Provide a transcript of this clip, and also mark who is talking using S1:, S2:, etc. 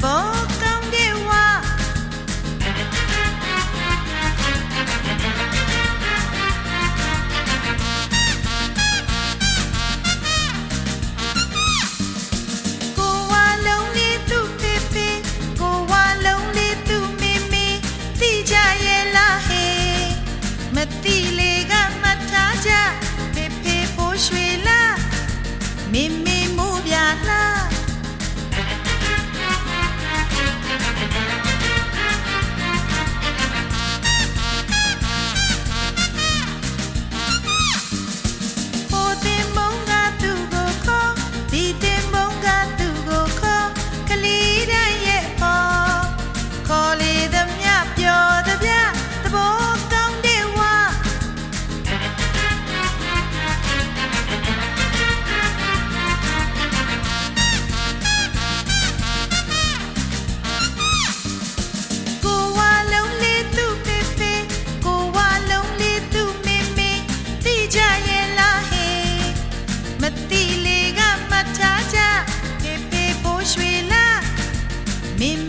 S1: ဘောကောင်းတဲ့ဝါကိုဝါလုံးလေးသူ့ဖေဖေကိုဝါလုံးလေးသူ့မေမေသိကြရဲ့လားဟေးမသိလေကမှတ်ထားကြဖေဖေပိုးရွှေလားမေမေမိုးပြလားမ